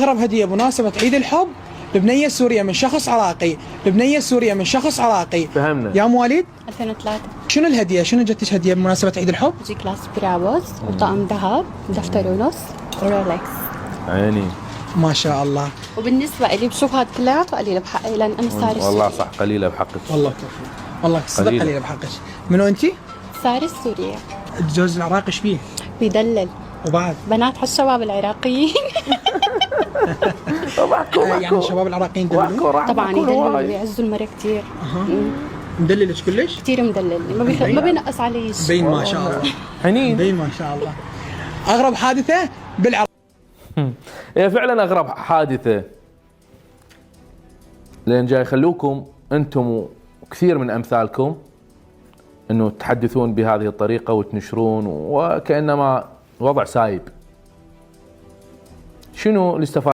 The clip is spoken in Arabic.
اغرب هديه بمناسبه عيد الحب لبنيه سوريه من شخص عراقي، لبنيه سوريه من شخص عراقي. فهمنا. يا مواليد 2003. شنو الهديه؟ شنو جتك هديه بمناسبه عيد الحب؟ جي كلاس برابوز وطقم ذهب دفتر ونص ورولكس. عيني. ما شاء الله. وبالنسبه لي بشوف هذا كلياته قليله بحقي لان انا صار والله صح قليله بحقك. والله توفيق، والله صدق قليلة. قليله بحقك. منو انت؟ صار السوريه الجوز العراقي ايش فيه؟ بيدلل وبعد بنات هالشباب العراقيين. يعني الشباب العراقيين دللوا؟ طبعا يدللوا ويعزوا المرة كثير. مدللك كلش؟ كثير مدللني ما بينقص علي شيء. بين ما شاء الله. حنين. بين ما شاء الله. اغرب حادثه بالعراق. هي فعلا اغرب حادثه، لان جاي يخلوكم انتم وكثير من امثالكم انه تحدثون بهذه الطريقه وتنشرون وكانما وضع سايب. شنو الاستفاده؟